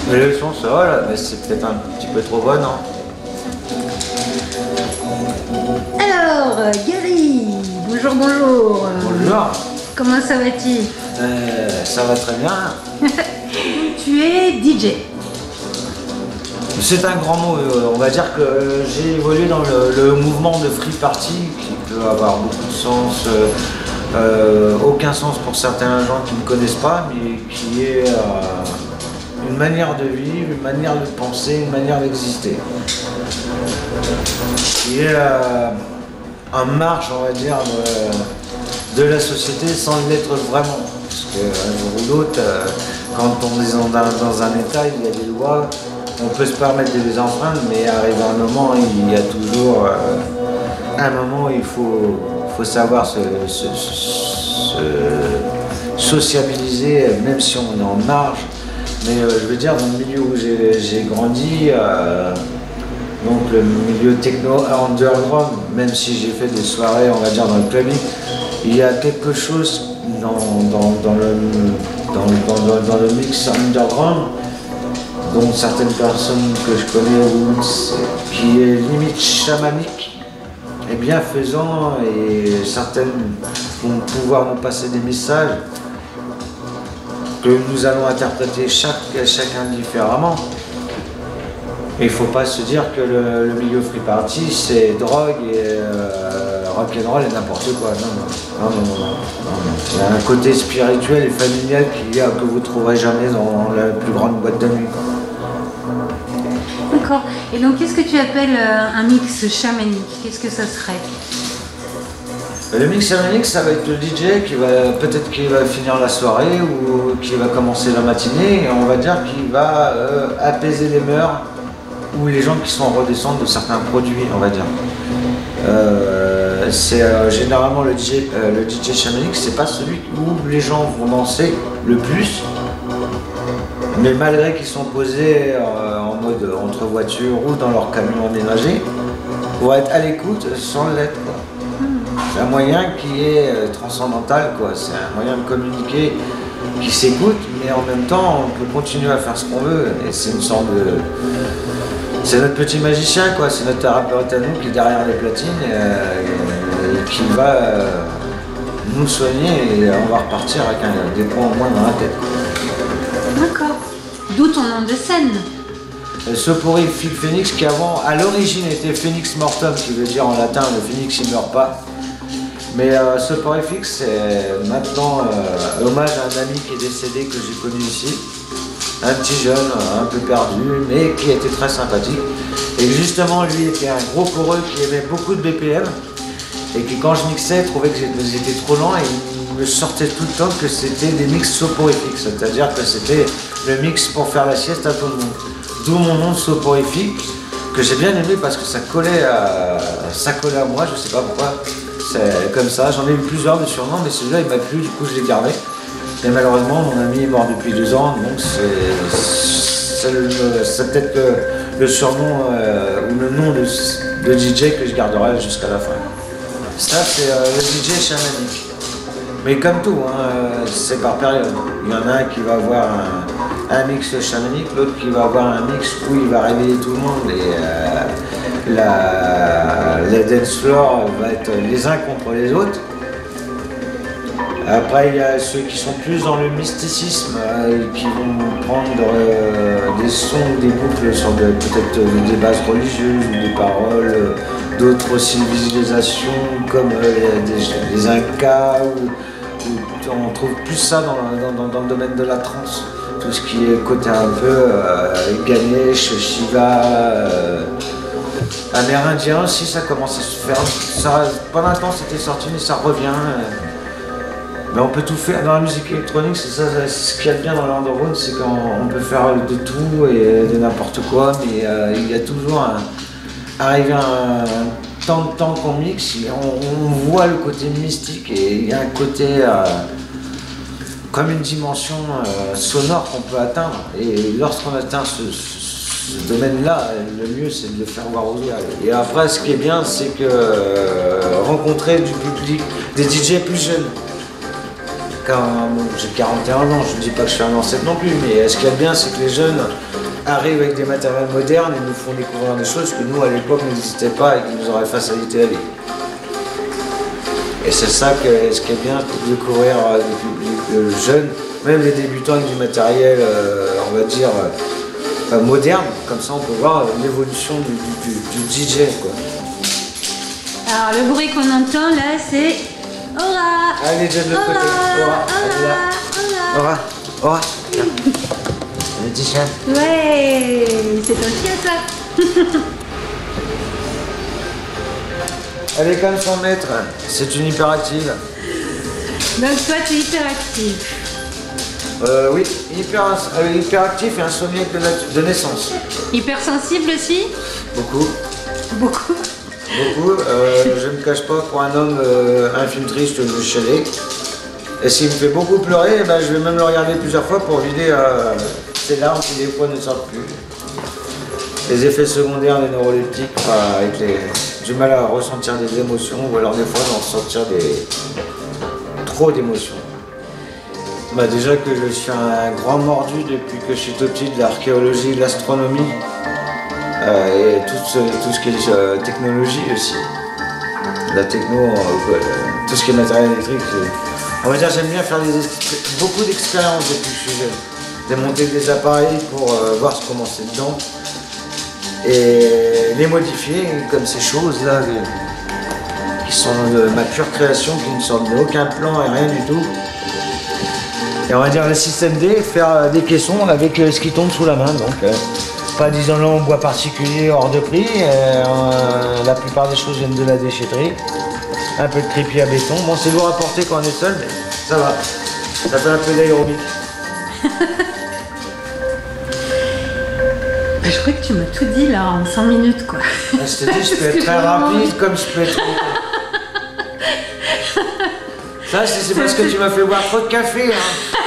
Mais le son ça va là, mais c'est peut-être un petit peu trop bon, non? Alors, Gary, bonjour, bonjour. Bonjour. Comment ça va-t-il? Ça va très bien. Tu es DJ. C'est un grand mot, on va dire que j'ai évolué dans le mouvement de free party qui peut avoir beaucoup de sens, aucun sens pour certains gens qui ne connaissent pas, mais qui est une manière de vivre, une manière de penser, une manière d'exister. Qui est en marge, on va dire, de la société sans l'être vraiment. Parce qu'un jour ou l'autre, quand on est dans un état, il y a des lois. On peut se permettre de les enfreindre, mais arrive un moment, il y a toujours un moment où il faut savoir se sociabiliser, même si on est en marge. Mais je veux dire, dans le milieu où j'ai grandi, donc le milieu techno underground, même si j'ai fait des soirées, on va dire, dans le clubbing, il y a quelque chose dans le mix underground, dont certaines personnes que je connais qui est limite chamanique et bienfaisant, et certaines vont pouvoir nous passer des messages que nous allons interpréter chacun différemment. Et il ne faut pas se dire que le milieu free party c'est drogue et rock'n'roll et n'importe quoi. Non. Il y a un côté spirituel et familial que vous ne trouverez jamais dans la plus grande boîte de nuit. D'accord. Et donc, qu'est-ce que tu appelles un mix chamanique? Qu'est-ce que ça serait? Le mix chamanique, ça va être le DJ qui va finir la soirée ou qui va commencer la matinée, et on va dire qu'il va apaiser les mœurs ou les gens qui sont en redescente de certains produits, on va dire. C'est généralement le DJ chamanique, c'est pas celui où les gens vont danser le plus, mais malgré qu'ils sont posés en mode entre voitures ou dans leur camion aménagé, pour être à l'écoute sans l'être. C'est un moyen qui est transcendantal, quoi. C'est un moyen de communiquer qui s'écoute, mais en même temps on peut continuer à faire ce qu'on veut. Et c'est une sorte de... C'est notre petit magicien, quoi. C'est notre thérapeute à nous qui est derrière les platines et qui va nous soigner, et on va repartir avec des points en moins dans la tête. D'accord. D'où ton nom de scène? Soporific Phoenix, qui avant, à l'origine, était Phoenix Mortum, qui veut dire en latin le phénix il meurt pas. Mais Soporific, c'est maintenant hommage à un ami qui est décédé, que j'ai connu ici. Un petit jeune, un peu perdu, mais qui était très sympathique. Et justement, lui était un gros coreux qui aimait beaucoup de BPM, et qui, quand je mixais, trouvait que j'étais trop lent, et il me sortait tout le temps que c'était des mix soporifiques, c'est-à-dire que c'était le mix pour faire la sieste à tout le monde. D'où mon nom soporifique, que j'ai bien aimé parce que ça collait à moi, je sais pas pourquoi. C'est comme ça, j'en ai eu plusieurs de surnoms, mais celui-là il m'a plu, du coup je l'ai gardé. Et malheureusement, mon ami est mort depuis 2 ans, donc c'est peut-être le surnom ou le nom de DJ que je garderai jusqu'à la fin. Ça, c'est le DJ chamanique. Mais comme tout, hein, c'est par période. Il y en a un qui va avoir un mix chamanique, l'autre qui va avoir un mix où il va réveiller tout le monde, et la dance floor va être les uns contre les autres. Après, il y a ceux qui sont plus dans le mysticisme, qui vont prendre des sons, des boucles sur peut-être des bases religieuses ou des paroles d'autres civilisations comme les Incas, où on trouve plus ça dans le domaine de la trance. Tout ce qui est côté un peu Ganesh, Shiva, amérindien aussi, ça commence à se faire. Pendant un temps c'était sorti, mais ça revient. Mais on peut tout faire dans la musique électronique, c'est ce qu'il y a de bien dans l'underground, c'est qu'on peut faire de tout et de n'importe quoi, mais il y a toujours arrivé un temps qu'on mixe, on voit le côté mystique, et il y a un côté comme une dimension sonore qu'on peut atteindre, et lorsqu'on atteint ce domaine-là, le mieux c'est de le faire voir aux autres. Et après, ce qui est bien, c'est que rencontrer du public, des DJ plus jeunes, quand j'ai 41 ans, je ne dis pas que je suis un ancêtre non plus, mais ce qu'il y a de bien, c'est que les jeunes arrivent avec des matériels modernes et nous font découvrir des choses que nous, à l'époque, n'existaient pas et qui nous auraient facilité la vie. Et c'est ça ce qui est bien, de découvrir des publics jeunes, même les débutants avec du matériel, on va dire, moderne. Comme ça, on peut voir l'évolution du DJ, quoi. Alors le bruit qu'on entend là, c'est Aura. Allez, de l'autre côté. Aura, elle est là. Aura, Aura. Le petit chien. Ouais, c'est ton chien ça. Elle est comme son maître. C'est une hyperactive. Donc toi, tu es hyperactif. Oui, hyperactif et insomniaque de naissance. Hypersensible aussi? Beaucoup. Beaucoup. Beaucoup. Je ne me cache pas, pour un homme un film triste, je vais chialer. Et s'il me fait beaucoup pleurer, ben, je vais même le regarder plusieurs fois pour vider ses larmes qui des fois ne sortent plus. Les effets secondaires des neuroleptiques, avec du mal à ressentir des émotions ou alors des fois d'en ressentir trop d'émotions. Bah, déjà que je suis un grand mordu depuis que je suis tout petit de l'archéologie, de l'astronomie. Et tout ce qui est technologie aussi. La techno, tout ce qui est matériel électrique. On va dire j'aime bien faire beaucoup d'expériences depuis que je suis jeune. Démonter des appareils pour voir comment c'est dedans. Et les modifier comme ces choses-là qui sont de ma pure création, qui ne sortent d'aucun plan et rien du tout. Et on va dire le système D, faire des caissons avec ce qui tombe sous la main. Donc, pas d'isolant en bois particulier hors de prix. La plupart des choses viennent de la déchetterie. Un peu de crépi à béton. Bon, c'est lourd à porter quand on est seul, mais ça va. Ça fait un peu d'aérobic. Je crois que tu m'as tout dit là en 100 minutes quoi. Je te dis, je peux être très rapide comme je peux être... Ça, c'est parce que tu m'as fait boire trop de café. Hein.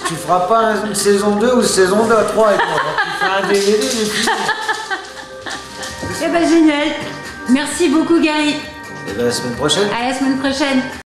Tu feras pas une saison 2 ou une saison 2 à 3 avec moi. Tu feras un DVD, mais puis... Eh ben génial. Merci beaucoup Gary. Et bien, la semaine prochaine. À la semaine prochaine.